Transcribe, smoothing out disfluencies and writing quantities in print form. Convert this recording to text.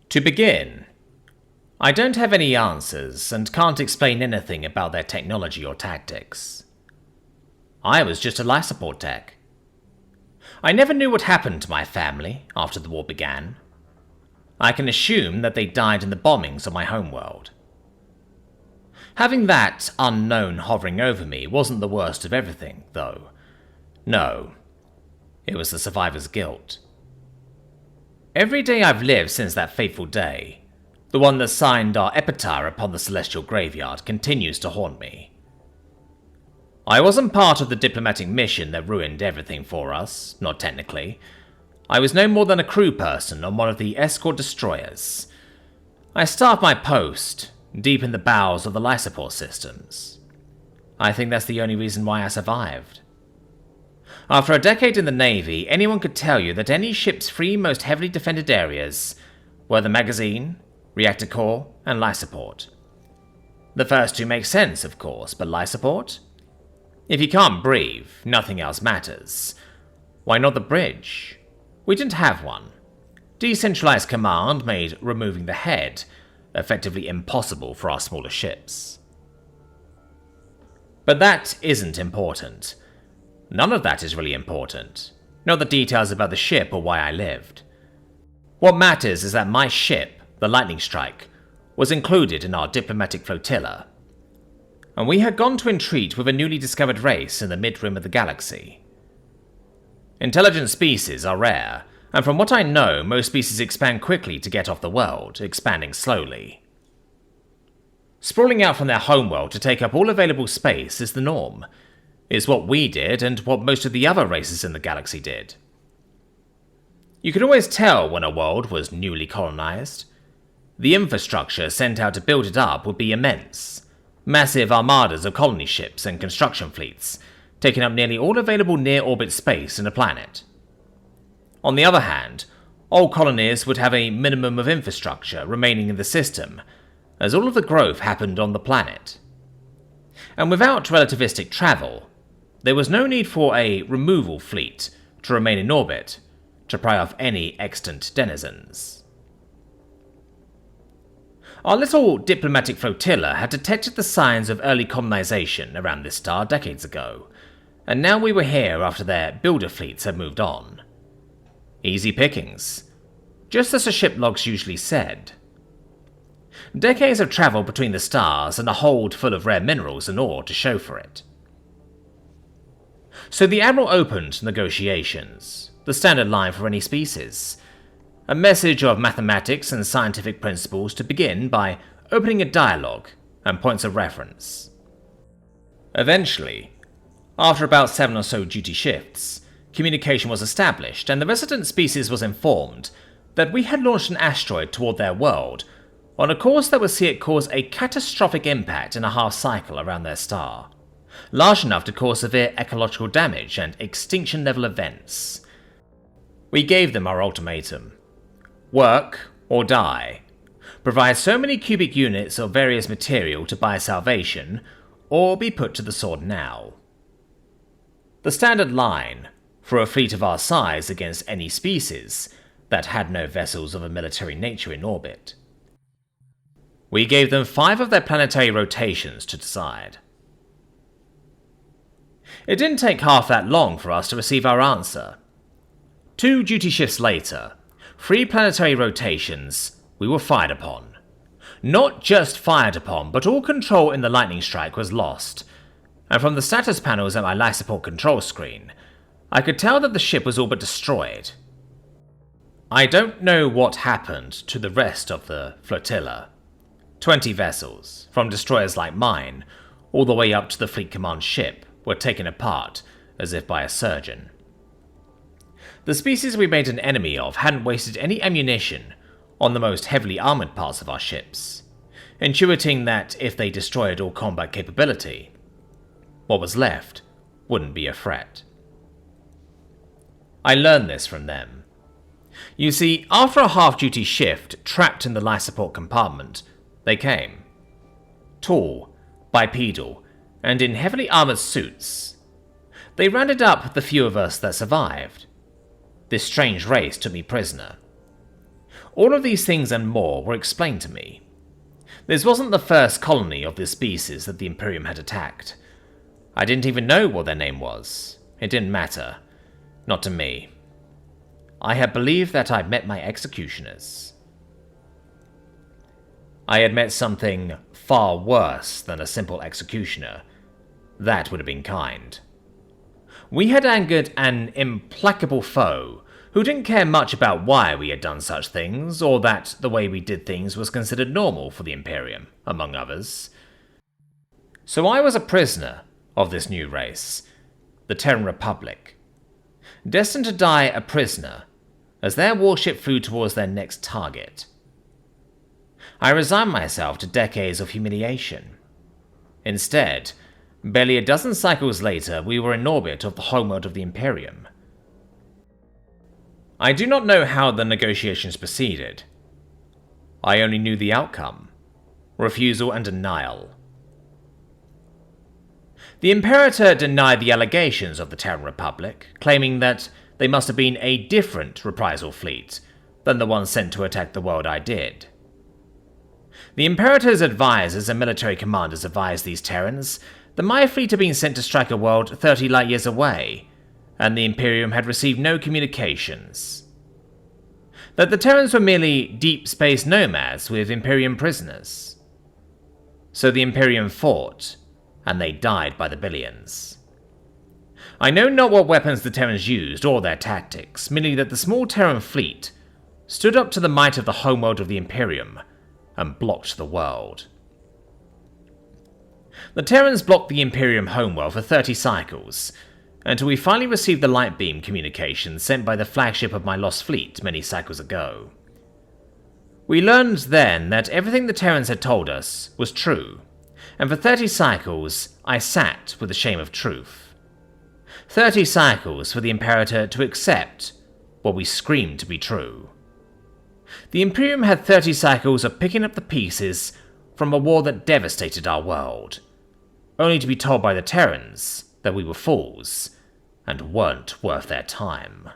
To begin, I don't have any answers and can't explain anything about their technology or tactics. I was just a life support tech. I never knew what happened to my family after the war began. I can assume that they died in the bombings of my homeworld. Having that unknown hovering over me wasn't the worst of everything, though. No, it was the survivor's guilt. Every day I've lived since that fateful day, the one that signed our epitaph upon the celestial graveyard, continues to haunt me. I wasn't part of the diplomatic mission that ruined everything for us, not technically. I was no more than a crew person on one of the escort destroyers. I staffed my post, deep in the bowels of the life support systems. I think that's the only reason why I survived. After a decade in the Navy, anyone could tell you that any ship's three most heavily defended areas were the magazine, reactor core, and life support. The first two make sense, of course, but life support? If you can't breathe, nothing else matters. Why not the bridge? We didn't have one. Decentralized command made removing the head effectively impossible for our smaller ships. But that isn't important. None of that is really important. Not the details about the ship or why I lived. What matters is that my ship, the Lightning Strike, was included in our diplomatic flotilla, and we had gone to entreat with a newly discovered race in the mid-rim of the galaxy. Intelligent species are rare, and from what I know, most species expand quickly to get off the world, expanding slowly. Sprawling out from their homeworld to take up all available space is the norm. It's what we did and what most of the other races in the galaxy did. You could always tell when a world was newly colonized. The infrastructure sent out to build it up would be immense. Massive armadas of colony ships and construction fleets, taking up nearly all available near-orbit space in a planet. On the other hand, all colonies would have a minimum of infrastructure remaining in the system, as all of the growth happened on the planet. And without relativistic travel, there was no need for a removal fleet to remain in orbit to pry off any extant denizens. Our little diplomatic flotilla had detected the signs of early colonization around this star decades ago, and now we were here after their builder fleets had moved on. Easy pickings, just as the ship logs usually said. Decades of travel between the stars and a hold full of rare minerals and ore to show for it. So the Admiral opened negotiations, the standard line for any species. A message of mathematics and scientific principles to begin by opening a dialogue and points of reference. Eventually, after about 7 or so duty shifts, communication was established and the resident species was informed that we had launched an asteroid toward their world on a course that would see it cause a catastrophic impact in a half cycle around their star, large enough to cause severe ecological damage and extinction-level events. We gave them our ultimatum. Work or die. Provide so many cubic units of various material to buy salvation, or be put to the sword now. The standard line for a fleet of our size against any species that had no vessels of a military nature in orbit. We gave them 5 of their planetary rotations to decide. It didn't take half that long for us to receive our answer. 2 duty shifts later, 3 planetary rotations, we were fired upon. Not just fired upon, but all control in the Lightning Strike was lost, and from the status panels at my life support control screen, I could tell that the ship was all but destroyed. I don't know what happened to the rest of the flotilla. 20 vessels, from destroyers like mine, all the way up to the Fleet Command ship, were taken apart as if by a surgeon. The species we made an enemy of hadn't wasted any ammunition on the most heavily armoured parts of our ships, intuiting that if they destroyed all combat capability, what was left wouldn't be a threat. I learned this from them. You see, after a half-duty shift trapped in the life support compartment, they came. Tall, bipedal, and in heavily armoured suits. They rounded up the few of us that survived. This strange race took me prisoner. All of these things and more were explained to me. This wasn't the first colony of this species that the Imperium had attacked. I didn't even know what their name was. It didn't matter. Not to me. I had believed that I'd met my executioners. I had met something far worse than a simple executioner. That would have been kind. We had angered an implacable foe who didn't care much about why we had done such things, or that the way we did things was considered normal for the Imperium, among others. So I was a prisoner of this new race, the Terran Republic, destined to die a prisoner as their warship flew towards their next target. I resigned myself to decades of humiliation. Instead, barely a dozen cycles later, we were in orbit of the homeworld of the Imperium. I do not know how the negotiations proceeded. I only knew the outcome: refusal and denial. The Imperator denied the allegations of the Terran Republic, claiming that they must have been a different reprisal fleet than the one sent to attack the world I did. The Imperator's advisors and military commanders advised these Terrans that my fleet had been sent to strike a world 30 light years away, and the Imperium had received no communications. That the Terrans were merely deep space nomads with Imperium prisoners. So the Imperium fought, and they died by the billions. I know not what weapons the Terrans used or their tactics, merely that the small Terran fleet stood up to the might of the homeworld of the Imperium and blocked the world. The Terrans blocked the Imperium homeworld for 30 cycles, until we finally received the light beam communication sent by the flagship of my lost fleet many cycles ago. We learned then that everything the Terrans had told us was true, and for 30 cycles I sat with the shame of truth. 30 cycles for the Imperator to accept what we screamed to be true. The Imperium had 30 cycles of picking up the pieces from a war that devastated our world, only to be told by the Terrans that we were fools and weren't worth their time.